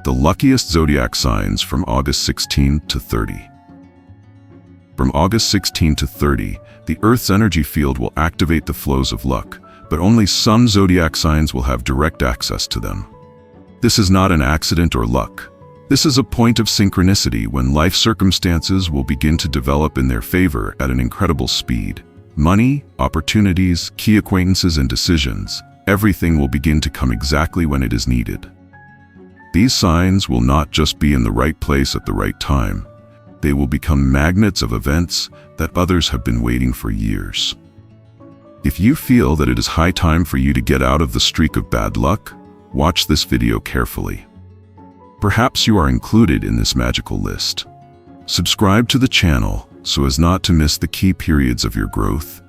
The luckiest zodiac signs from August 16 to 30. From August 16 to 30, the Earth's energy field will activate the flows of luck, but only some zodiac signs will have direct access to them. This is not an accident or luck. This is a point of synchronicity when life circumstances will begin to develop in their favor at an incredible speed. Money, opportunities, key acquaintances, and decisions, everything will begin to come exactly when it is needed. These signs will not just be in the right place at the right time. They will become magnets of events that others have been waiting for years. If you feel that it is high time for you to get out of the streak of bad luck, watch this video carefully. Perhaps you are included in this magical list. Subscribe to the channel so as not to miss the key periods of your growth,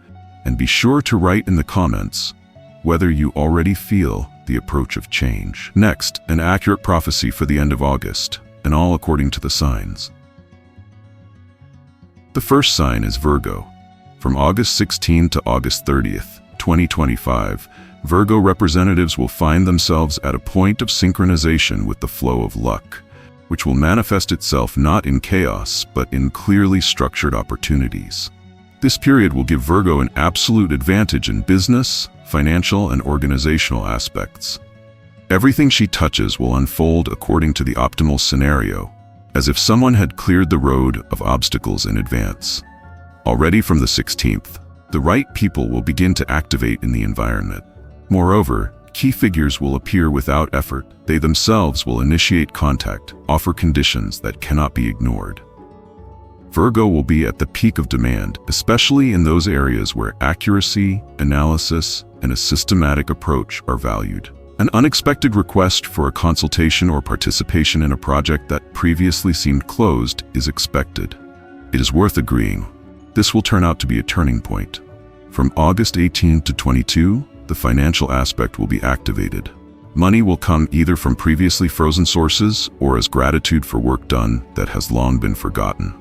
and be sure to write in the comments whether you already feel the approach of change. Next, an accurate prophecy for the end of August, and all according to the signs. The first sign is Virgo. From August 16 to August 30th, 2025, Virgo representatives will find themselves at a point of synchronization with the flow of luck, which will manifest itself not in chaos, but in clearly structured opportunities. This period will give Virgo an absolute advantage in business, financial, and organizational aspects. Everything she touches will unfold according to the optimal scenario, as if someone had cleared the road of obstacles in advance. Already from the 16th, the right people will begin to activate in the environment. Moreover, key figures will appear without effort. They themselves will initiate contact, offer conditions that cannot be ignored. Virgo will be at the peak of demand, especially in those areas where accuracy, analysis, and a systematic approach are valued. An unexpected request for a consultation or participation in a project that previously seemed closed is expected. It is worth agreeing. This will turn out to be a turning point. From August 18 to 22, the financial aspect will be activated. Money will come either from previously frozen sources or as gratitude for work done that has long been forgotten.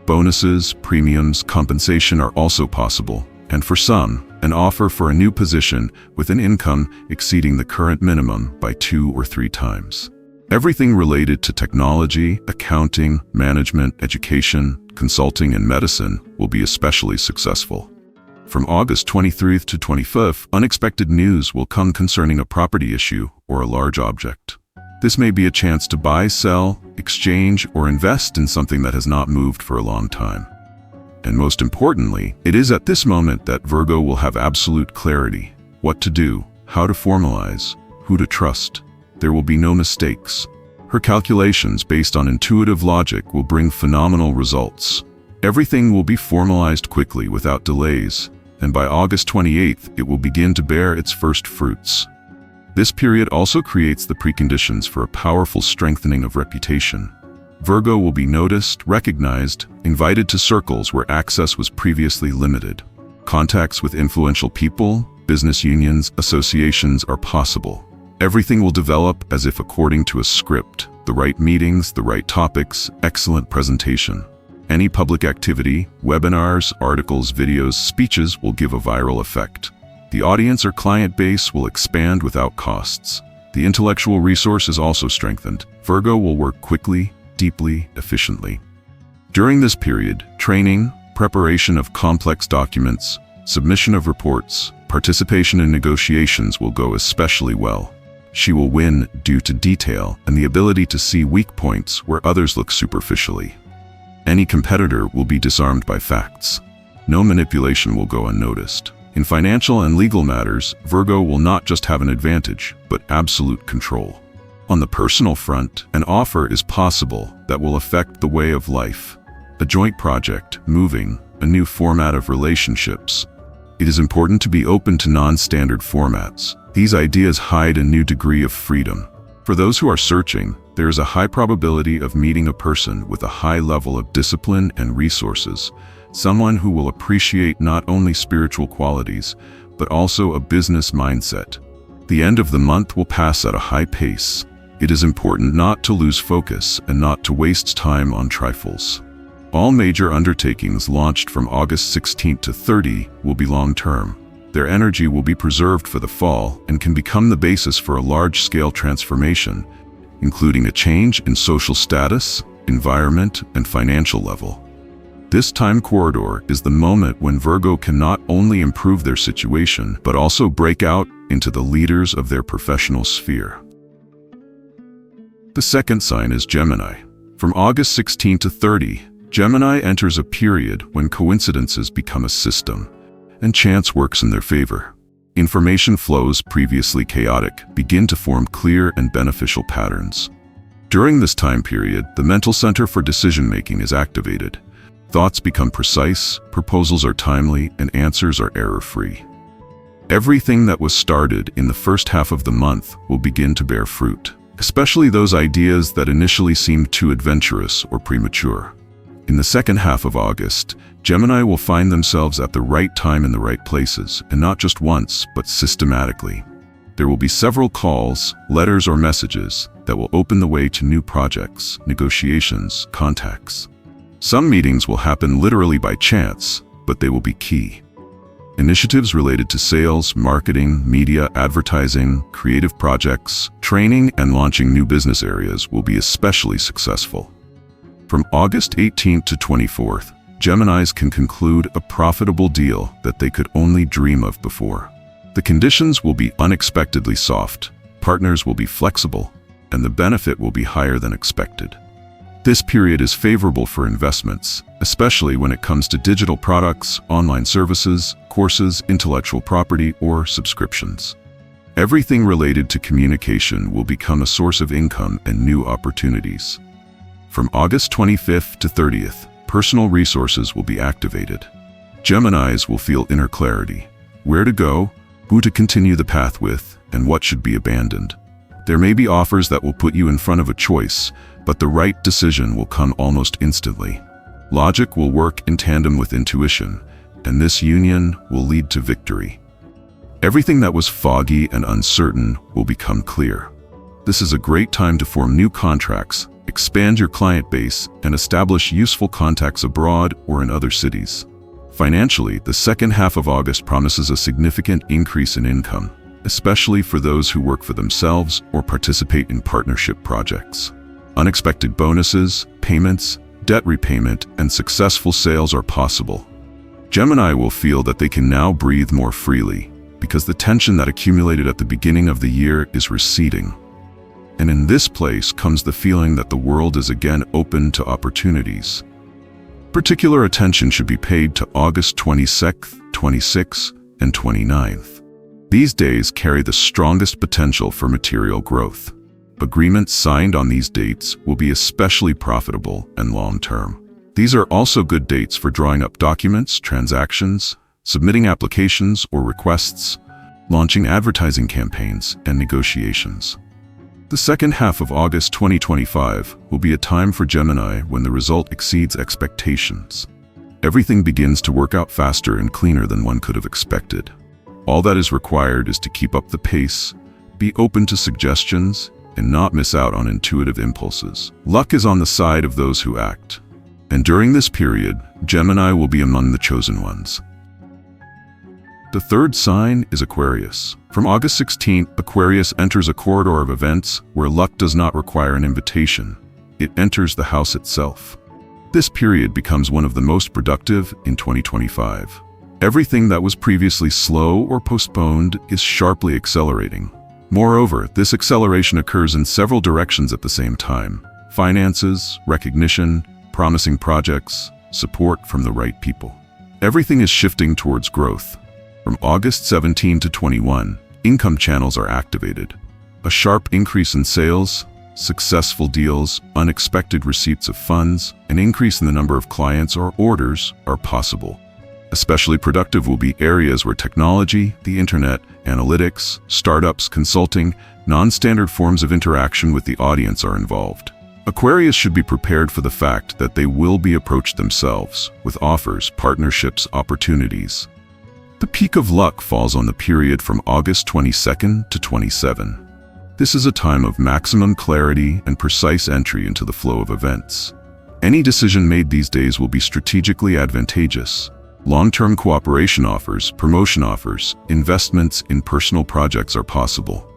Bonuses, premiums, compensation are also possible, and for some, an offer for a new position with an income exceeding the current minimum by 2 or 3 times. Everything related to technology, accounting, management, education, consulting, and medicine will be especially successful. From August 23rd to 25th, unexpected news will come concerning a property issue or a large object. This may be a chance to buy, sell, exchange, or invest in something that has not moved for a long time. And most importantly, it is at this moment that Virgo will have absolute clarity: what to do, how to formalize, who to trust. There will be no mistakes. Her calculations based on intuitive logic will bring phenomenal results. Everything will be formalized quickly without delays, and by August 28th, it will begin to bear its first fruits. This period also creates the preconditions for a powerful strengthening of reputation. Virgo will be noticed, recognized, invited to circles where access was previously limited. Contacts with influential people, business unions, associations are possible. Everything will develop as if according to a script: the right meetings, the right topics, excellent presentation. Any public activity, webinars, articles, videos, speeches will give a viral effect. The audience or client base will expand without costs. The intellectual resource is also strengthened. Virgo will work quickly, deeply, efficiently. During this period, training, preparation of complex documents, submission of reports, participation in negotiations will go especially well. She will win due to detail and the ability to see weak points where others look superficially. Any competitor will be disarmed by facts. No manipulation will go unnoticed. In financial and legal matters, Virgo will not just have an advantage, but absolute control. On the personal front, an offer is possible that will affect the way of life. A joint project, moving, a new format of relationships. It is important to be open to non-standard formats. These ideas hide a new degree of freedom. For those who are searching, there is a high probability of meeting a person with a high level of discipline and resources, someone who will appreciate not only spiritual qualities, but also a business mindset. The end of the month will pass at a high pace. It is important not to lose focus and not to waste time on trifles. All major undertakings launched from August 16 to 30 will be long-term. Their energy will be preserved for the fall and can become the basis for a large-scale transformation, including a change in social status, environment, and financial level. This time corridor is the moment when Virgo can not only improve their situation, but also break out into the leaders of their professional sphere. The second sign is Gemini. From August 16 to 30, Gemini enters a period when coincidences become a system, and chance works in their favor. Information flows previously chaotic begin to form clear and beneficial patterns. During this time period, the mental center for decision-making is activated. Thoughts become precise, proposals are timely, and answers are error-free. Everything that was started in the first half of the month will begin to bear fruit, especially those ideas that initially seemed too adventurous or premature. In the second half of August, Gemini will find themselves at the right time in the right places, and not just once, but systematically. There will be several calls, letters, or messages that will open the way to new projects, negotiations, contacts. Some meetings will happen literally by chance, but they will be key. Initiatives related to sales, marketing, media, advertising, creative projects, training, and launching new business areas will be especially successful. From August 18th to 24th, Geminis can conclude a profitable deal that they could only dream of before. The conditions will be unexpectedly soft, partners will be flexible, and the benefit will be higher than expected. This period is favorable for investments, especially when it comes to digital products, online services, courses, intellectual property, or subscriptions. Everything related to communication will become a source of income and new opportunities. From August 25th to 30th, personal resources will be activated. Geminis will feel inner clarity, where to go, who to continue the path with, and what should be abandoned. There may be offers that will put you in front of a choice, but the right decision will come almost instantly. Logic will work in tandem with intuition, and this union will lead to victory. Everything that was foggy and uncertain will become clear. This is a great time to form new contracts, expand your client base, and establish useful contacts abroad or in other cities. Financially, the second half of August promises a significant increase in income, especially for those who work for themselves or participate in partnership projects. Unexpected bonuses, payments, debt repayment, and successful sales are possible. Gemini will feel that they can now breathe more freely, because the tension that accumulated at the beginning of the year is receding. And in this place comes the feeling that the world is again open to opportunities. Particular attention should be paid to August 22nd, 26th, and 29th. These days carry the strongest potential for material growth. Agreements signed on these dates will be especially profitable and long-term. These are also good dates for drawing up documents, transactions, submitting applications or requests, launching advertising campaigns, and negotiations. The second half of August 2025 will be a time for Gemini when the result exceeds expectations. Everything begins to work out faster and cleaner than one could have expected. All that is required is to keep up the pace, be open to suggestions, and not miss out on intuitive impulses. Luck is on the side of those who act. And during this period, Gemini will be among the chosen ones. The third sign is Aquarius. From August 16th, Aquarius enters a corridor of events where luck does not require an invitation. It enters the house itself. This period becomes one of the most productive in 2025. Everything that was previously slow or postponed is sharply accelerating. Moreover, this acceleration occurs in several directions at the same time: finances, recognition, promising projects, support from the right people. Everything is shifting towards growth. From August 17 to 21, income channels are activated. A sharp increase in sales, successful deals, unexpected receipts of funds, an increase in the number of clients or orders are possible. Especially productive will be areas where technology, the internet, analytics, startups, consulting, non-standard forms of interaction with the audience are involved. Aquarius should be prepared for the fact that they will be approached themselves with offers, partnerships, opportunities. The peak of luck falls on the period from August 22nd to 27. This is a time of maximum clarity and precise entry into the flow of events. Any decision made these days will be strategically advantageous. Long-term cooperation offers, promotion offers, investments in personal projects are possible.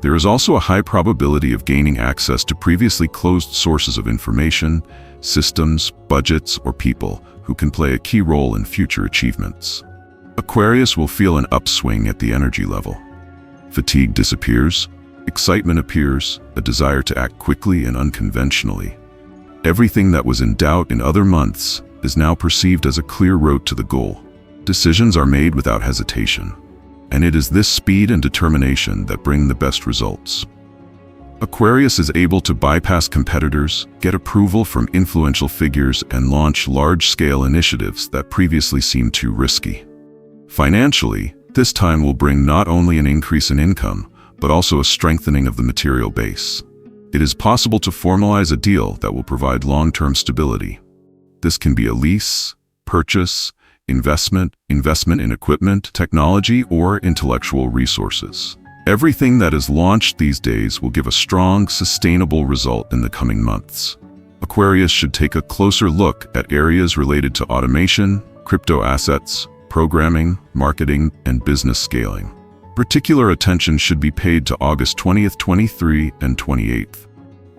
There is also a high probability of gaining access to previously closed sources of information, systems, budgets, or people who can play a key role in future achievements. Aquarius will feel an upswing at the energy level. Fatigue disappears, excitement appears, a desire to act quickly and unconventionally. Everything that was in doubt in other months is now perceived as a clear road to the goal. Decisions are made without hesitation, and it is this speed and determination that bring the best results. Aquarius is able to bypass competitors, get approval from influential figures, and launch large-scale initiatives that previously seemed too risky. Financially, this time will bring not only an increase in income, but also a strengthening of the material base. It is possible to formalize a deal that will provide long-term stability. This can be a lease, purchase, investment in equipment, technology, or intellectual resources. Everything that is launched these days will give a strong, sustainable result in the coming months. Aquarius should take a closer look at areas related to automation, crypto assets, programming, marketing, and business scaling. Particular attention should be paid to August 20th, 23, and 28th.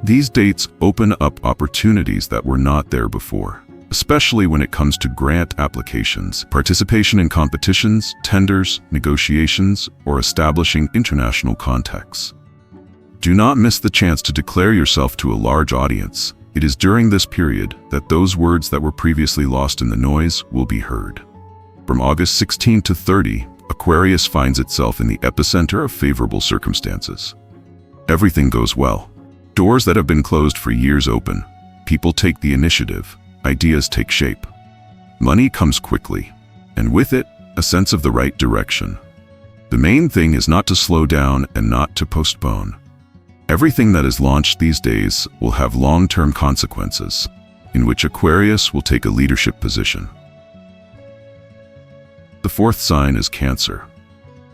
These dates open up opportunities that were not there before, especially when it comes to grant applications, participation in competitions, tenders, negotiations, or establishing international contacts. Do not miss the chance to declare yourself to a large audience. It is during this period that those words that were previously lost in the noise will be heard. From August 16 to 30, Aquarius finds itself in the epicenter of favorable circumstances. Everything goes well. Doors that have been closed for years open. People take the initiative. Ideas take shape. Money comes quickly, and with it, a sense of the right direction. The main thing is not to slow down and not to postpone. Everything that is launched these days will have long-term consequences, in which Aquarius will take a leadership position. The fourth sign is Cancer.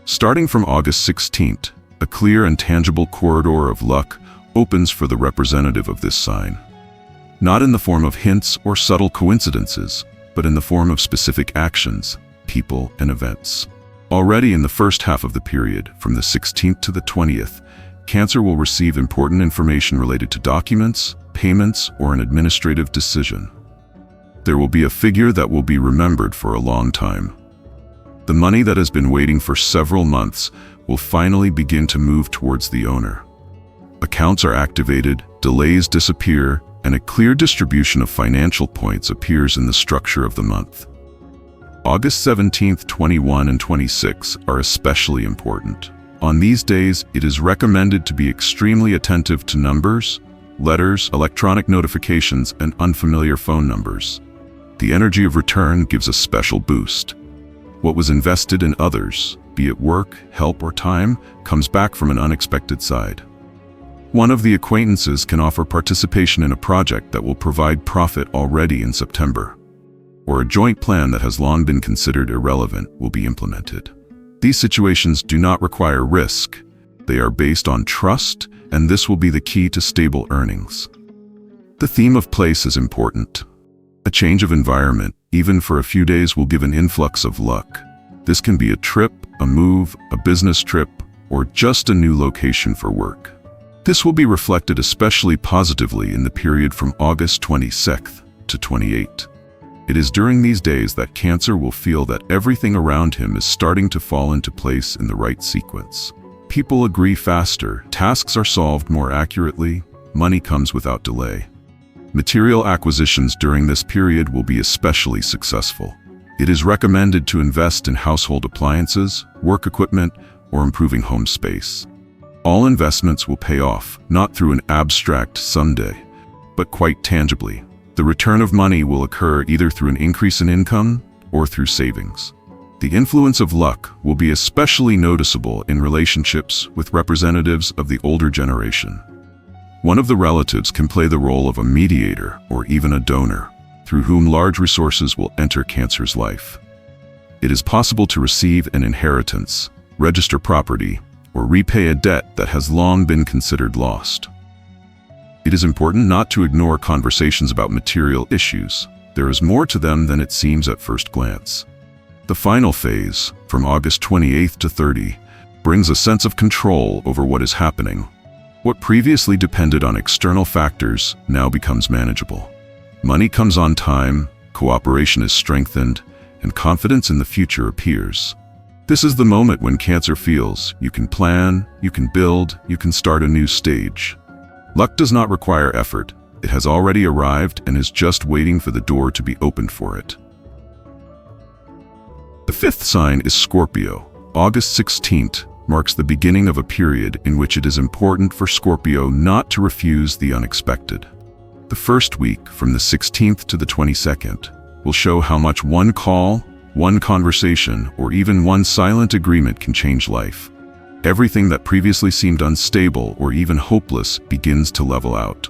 Starting from August 16th, a clear and tangible corridor of luck opens for the representative of this sign. Not in the form of hints or subtle coincidences, but in the form of specific actions, people, and events. Already in the first half of the period, from the 16th to the 20th, Cancer will receive important information related to documents, payments, or an administrative decision. There will be a figure that will be remembered for a long time. The money that has been waiting for several months will finally begin to move towards the owner. Accounts are activated, delays disappear, and a clear distribution of financial points appears in the structure of the month. August 17th, 21, and 26 are especially important. On these days, it is recommended to be extremely attentive to numbers, letters, electronic notifications, and unfamiliar phone numbers. The energy of return gives a special boost. What was invested in others, be it work, help, or time, comes back from an unexpected side. One of the acquaintances can offer participation in a project that will provide profit already in September, or a joint plan that has long been considered irrelevant will be implemented. These situations do not require risk. They are based on trust, and this will be the key to stable earnings. The theme of place is important. A change of environment, even for a few days, will give an influx of luck. This can be a trip, a move, a business trip, or just a new location for work. This will be reflected especially positively in the period from August 26th to 28th. It is during these days that Cancer will feel that everything around him is starting to fall into place in the right sequence. People agree faster, tasks are solved more accurately, money comes without delay. Material acquisitions during this period will be especially successful. It is recommended to invest in household appliances, work equipment, or improving home space. All investments will pay off, not through an abstract someday, but quite tangibly. The return of money will occur either through an increase in income or through savings. The influence of luck will be especially noticeable in relationships with representatives of the older generation. One of the relatives can play the role of a mediator or even a donor, through whom large resources will enter Cancer's life. It is possible to receive an inheritance, register property, or repay a debt that has long been considered lost. It is important not to ignore conversations about material issues. There is more to them than it seems at first glance. The final phase, from August 28th to 30, brings a sense of control over what is happening. What previously depended on external factors now becomes manageable. Money comes on time, cooperation is strengthened, and confidence in the future appears. This is the moment when Cancer feels you can plan, you can build, you can start a new stage. Luck does not require effort. It has already arrived and is just waiting for the door to be opened for it. The fifth sign is Scorpio. August 16th marks the beginning of a period in which it is important for Scorpio not to refuse the unexpected. The first week, from the 16th to the 22nd, will show how much one call, one conversation, or even one silent agreement can change life. Everything that previously seemed unstable or even hopeless begins to level out.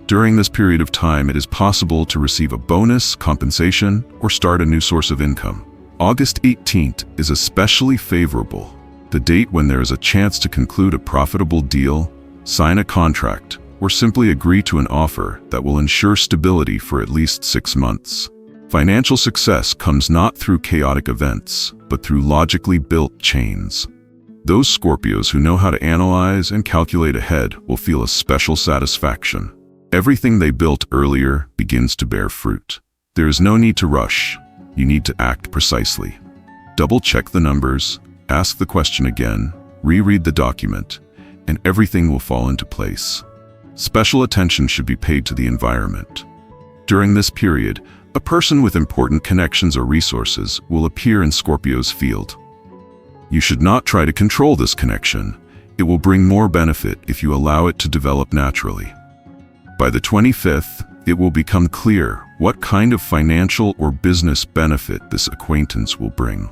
During this period of time, it is possible to receive a bonus, compensation, or start a new source of income. August 18th is especially favorable, the date when there is a chance to conclude a profitable deal, sign a contract, or simply agree to an offer that will ensure stability for at least 6 months. Financial success comes not through chaotic events, but through logically built chains. Those Scorpios who know how to analyze and calculate ahead will feel a special satisfaction. Everything they built earlier begins to bear fruit. There is no need to rush. You need to act precisely. Double-check the numbers, ask the question again, reread the document, and everything will fall into place. Special attention should be paid to the environment. During this period, a person with important connections or resources will appear in Scorpio's field. You should not try to control this connection. It will bring more benefit if you allow it to develop naturally. By the 25th, it will become clear what kind of financial or business benefit this acquaintance will bring.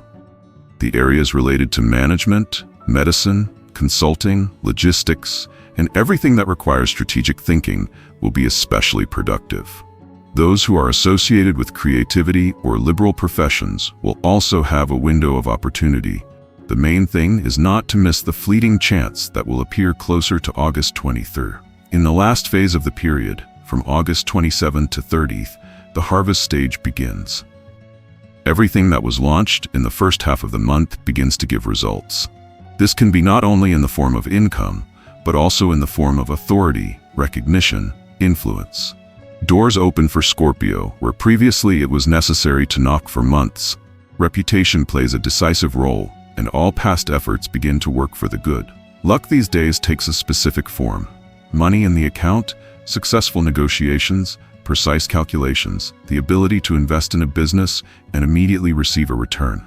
The areas related to management, medicine, consulting, logistics, and everything that requires strategic thinking will be especially productive. Those who are associated with creativity or liberal professions will also have a window of opportunity. The main thing is not to miss the fleeting chance that will appear closer to August 23rd. In the last phase of the period, from August 27th to 30th, the harvest stage begins. Everything that was launched in the first half of the month begins to give results. This can be not only in the form of income, but also in the form of authority, recognition, influence. Doors open for Scorpio, where previously it was necessary to knock for months. Reputation plays a decisive role, and all past efforts begin to work for the good. Luck these days takes a specific form. Money in the account, successful negotiations, precise calculations, the ability to invest in a business and immediately receive a return.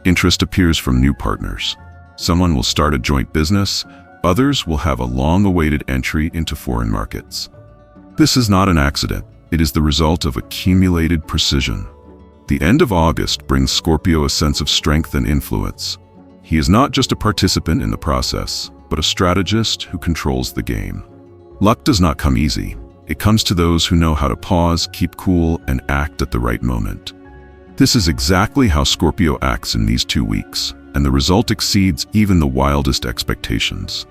Interest appears from new partners. Someone will start a joint business, others will have a long-awaited entry into foreign markets. This is not an accident, it is the result of accumulated precision. The end of August brings Scorpio a sense of strength and influence. He is not just a participant in the process, but a strategist who controls the game. Luck does not come easy. It comes to those who know how to pause, keep cool, and act at the right moment. This is exactly how Scorpio acts in these 2 weeks, and the result exceeds even the wildest expectations.